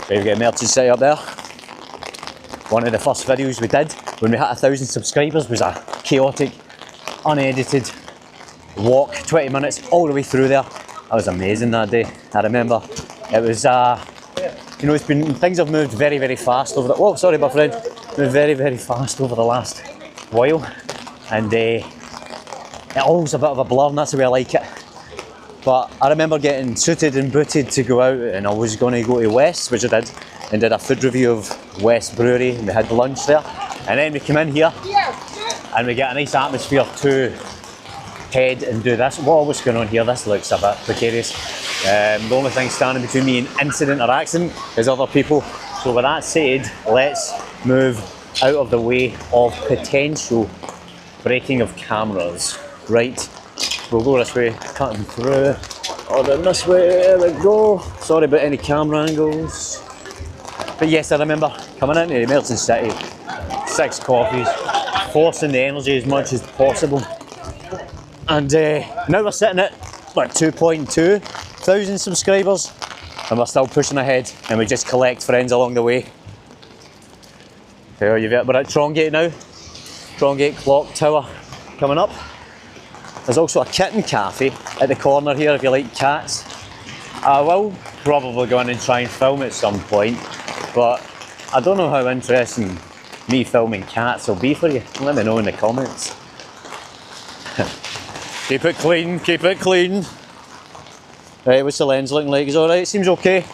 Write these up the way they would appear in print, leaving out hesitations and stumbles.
We've got emergency up there. One of the first videos we did when we hit 1,000 subscribers was a chaotic, unedited walk, 20 minutes all the way through there. That was amazing that day. I remember it was, you know, it's been, things have moved very, very fast over the, oh, sorry, my friend, moved very, very fast over the last while, and it all's a bit of a blur, and that's the way I like it. But I remember getting suited and booted to go out, and I was going to go to West, which I did, and did a food review of West Brewery, and we had lunch there. And then we come in here, and we get a nice atmosphere to head and do this. What's going on here? This looks a bit precarious. The only thing standing between me and incident or accident is other people. So with that said, let's move out of the way of potential breaking of cameras. Right. We'll go this way, cutting through, or then this way, there we go. Sorry about any camera angles. But yes, I remember coming into the Emerson City, 6 coffees, forcing the energy as much as possible. And now we're sitting at, what, 2.2 thousand subscribers, and we're still pushing ahead, and we just collect friends along the way. We're at Trongate now, Trongate Clock Tower coming up. There's also a kitten cafe at the corner here if you like cats. I will probably go in and try and film at some point, but I don't know how interesting me filming cats will be for you. Let me know in the comments. Keep it clean, keep it clean. Right, what's the lens looking like? Is it alright? Seems okay.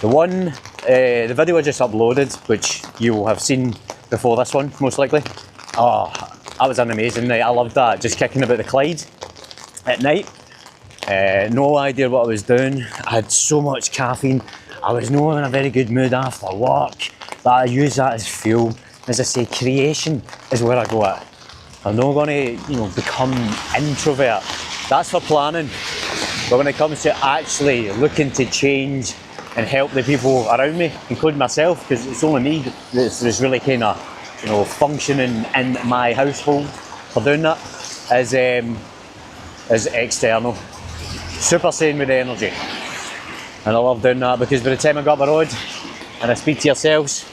The video I just uploaded, which you will have seen before this one, most likely. Oh, that was an amazing night. I loved that. Just kicking about the Clyde at night. No idea what I was doing. I had so much caffeine. I was not in a very good mood after work, but I use that as fuel. As I say, creation is where I go at. I'm not going to, you know, become introvert. That's for planning. But when it comes to actually looking to change and help the people around me, including myself, because it's only me that's really kind of, you know, functioning in my household for doing that, is external. Super sane with energy. And I love doing that, because by the time I go up the road and I speak to yourselves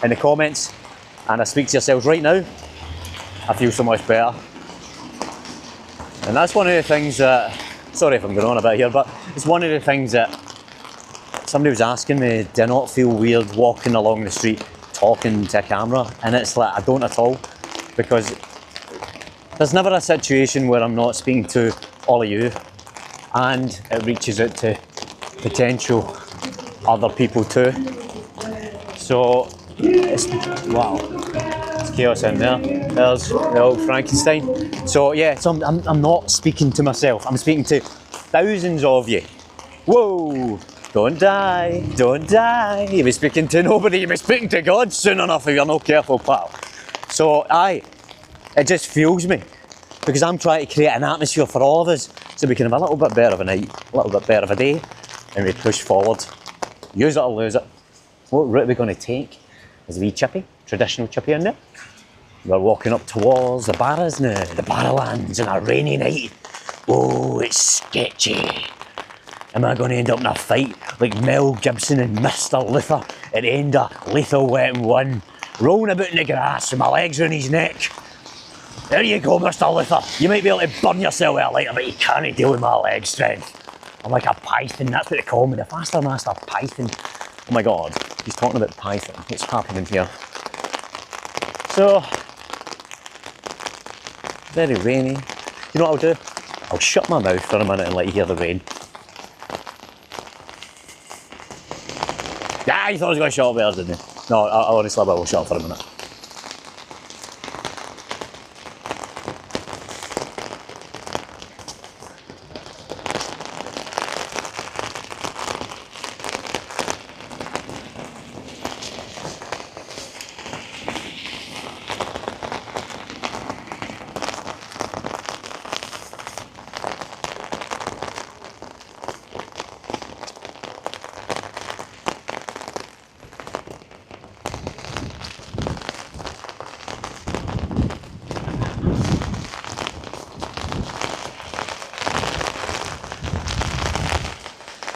in the comments, and I speak to yourselves right now, I feel so much better. And that's one of the things that, sorry if I'm going on a bit here, but it's one of the things that somebody was asking me, do I not feel weird walking along the street talking to a camera? And it's like, I don't at all, because there's never a situation where I'm not speaking to all of you, and it reaches out to potential other people too. So it's, wow, it's chaos in there. There's the old Frankenstein. So yeah, so I'm not speaking to myself, I'm speaking to thousands of you. Whoa, don't die, don't die. You'll be speaking to nobody, you'll be speaking to God soon enough if you're not careful, pal. So it just fuels me, because I'm trying to create an atmosphere for all of us, so we can have a little bit better of a night, a little bit better of a day, and we push forward. Use it or lose it. What route are we going to take? Is a wee chippy, traditional chippy in there. We're walking up towards the barras now, the Barrowlands, on a rainy night. Oh, it's sketchy. Am I going to end up in a fight like Mel Gibson and Mr. Luther at the end of Lethal Weapon 1, rolling about in the grass with my legs around his neck? There you go, Mr. Luther. You might be able to burn yourself with a lighter, but you can't deal with my leg strength. I'm like a python, that's what they call me, the Faster Master Python. Oh my God, he's talking about python. What's happening here? So, very rainy. You know what I'll do? I'll shut my mouth for a minute and let you hear the rain. Yeah, you thought I was going to shut up there, didn't you? No, I honestly will shut up for a minute.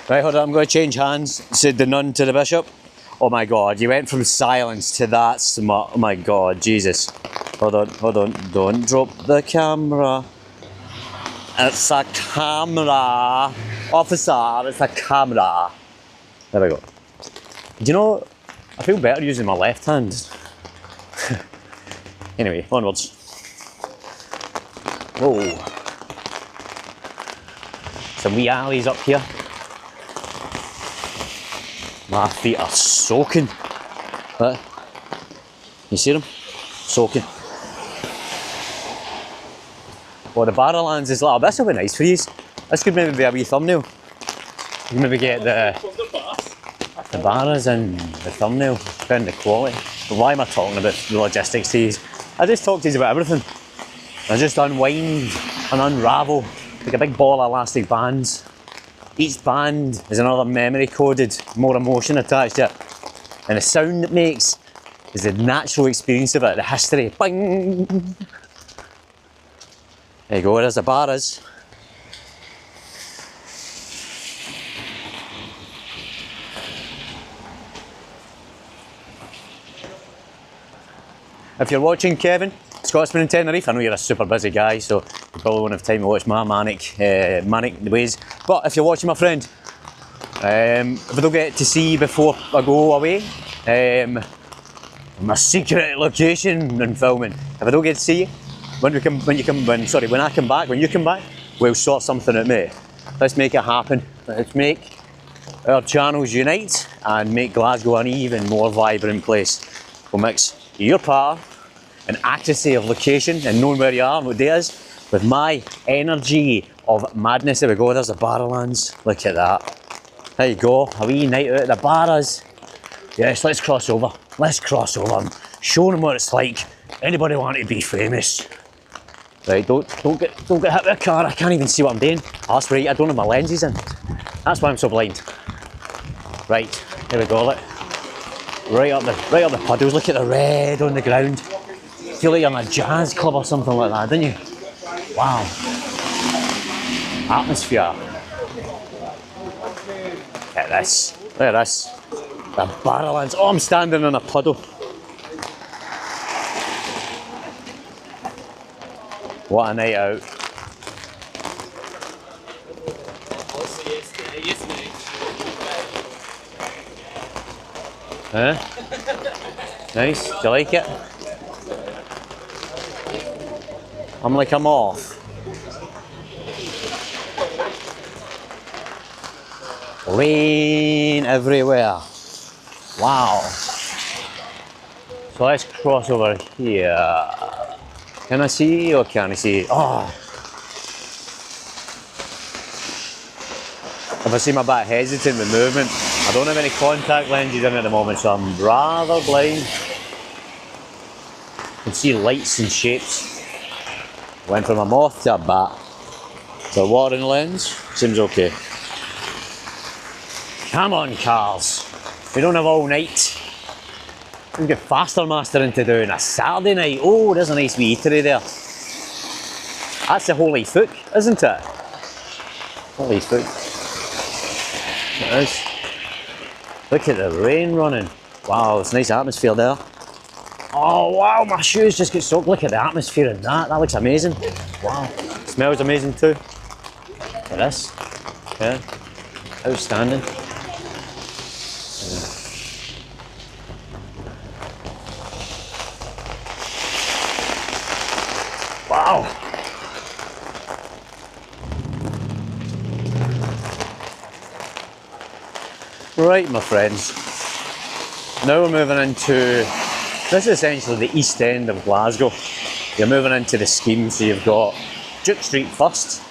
Right, hold on, I'm going to change hands, said the nun to the bishop. Oh my god, you went from silence to that smart. Oh my god, Jesus. Hold on, don't drop the camera. It's a camera. Officer, it's a camera. There we go. Do you know, I feel better using my left hand. Anyway, onwards. Whoa. Some wee alleys up here. My feet are soaking. What? You see them? Soaking. Well, the Barrowlands is like, this will be nice for you. This could maybe be a wee thumbnail. You can maybe get the barras and the thumbnail, depending on the quality. But why am I talking about the logistics to you? I just talk to you about everything. I just unwind and unravel like a big ball of elastic bands. Each band is another memory coded, more emotion attached to it. And the sound it makes is the natural experience of it, the history. Bing! There you go, there's the barras. If you're watching, Kevin, Scotsman in Tenerife, I know you're a super busy guy, so you probably won't have time to watch my manic ways. But if you're watching, my friend, if I don't get to see you before I go away, my secret location and filming. If I don't get to see you, when you come back, we'll sort something out, mate. Let's make it happen. Let's make our channels unite and make Glasgow an even more vibrant place. We'll mix your power and accuracy of location and knowing where you are and what day it is with my energy of madness. There we go, there's the Barrowlands. Look at that. There you go, a wee night out at the barras. Yes, let's cross over. Let's cross over. Show them what it's like. Anybody want to be famous? Right, don't get hit with a car. I can't even see what I'm doing. Oh, that's right, I don't have my lenses in. That's why I'm so blind. Right, here we go. Look. Right up the puddles. Look at the red on the ground. Feel like you're in a jazz club or something like that, don't you? Wow. Atmosphere. Look at this. Look at this. The Barrowlands. Oh, I'm standing in a puddle. What a night out. Huh? Nice. Do you like it? I'm like, I'm off. Rain everywhere. Wow. So let's cross over here. Can I see or can I see? Oh. If I seem a bit hesitant with movement, I don't have any contact lenses in at the moment, so I'm rather blind. I can see lights and shapes. Went from a moth to a bat. So watering lens, seems okay. Come on, cars. We don't have all night. We've got faster mastering to do on a Saturday night. Oh, there's a nice wee eatery there. That's the Holy Foot, isn't it? Holy Foot. It is. Look at the rain running. Wow, it's a nice atmosphere there. Oh wow, my shoes just get soaked. Look at the atmosphere in that. That looks amazing. Wow. Smells amazing too. Look at this. Yeah. Outstanding. Wow. Right, my friends. Now we're moving into, this is essentially the east end of Glasgow. You're moving into the scheme, so you've got Duke Street first,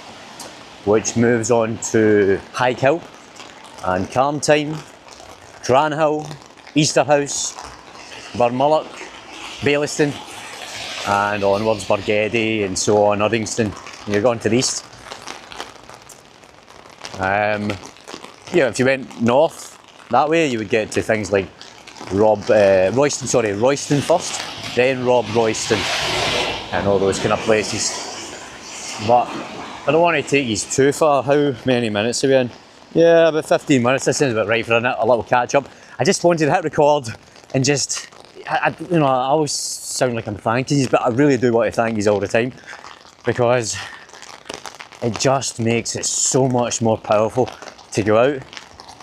which moves on to High Hill and Carntime, Cranhill, Easterhouse, Burmullock, Baillieston, and onwards Bargedy and so on, Uddingston, and you're going to the east. Yeah, if you went north that way, you would get to things like Royston first, then Royston, and all those kind of places. But I don't want to take you too far. How many minutes are we in? Yeah, about 15 minutes. This sounds about right for a little catch up. I just wanted to hit record and just, you know, I always sound like I'm thanking you, but I really do want to thank you all the time, because it just makes it so much more powerful to go out,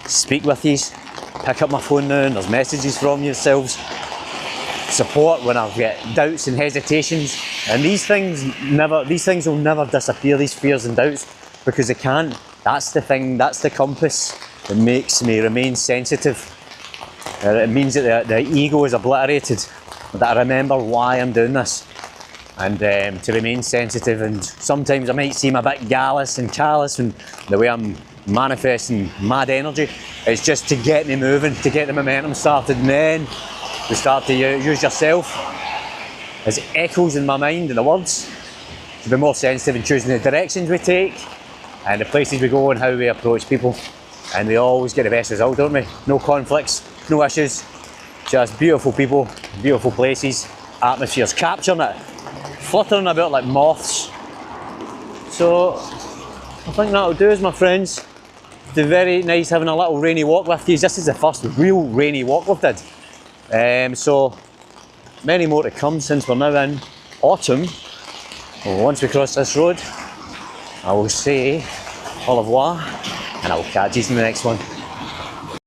speak with you, pick up my phone now and there's messages from yourselves, support when I've got doubts and hesitations, and these things will never disappear, these fears and doubts, because they can't. That's the thing, that's the compass that makes me remain sensitive. It means that the ego is obliterated, that I remember why I'm doing this, and to remain sensitive. And sometimes I might seem a bit gallous and callous in the way I'm manifesting mad energy. It's just to get me moving, to get the momentum started, and then we start to use yourself as echoes in my mind and the words to be more sensitive in choosing the directions we take and the places we go and how we approach people, and we always get the best result, don't we? No conflicts, no issues, just beautiful people, beautiful places, atmospheres, capturing it, fluttering about like moths. So I think that'll do us, my friends. It's been very nice having a little rainy walk with you. This is the first real rainy walk we've did. So many more to come, since we're now in autumn. Once we cross this road, I will say au revoir, and I will catch you in the next one.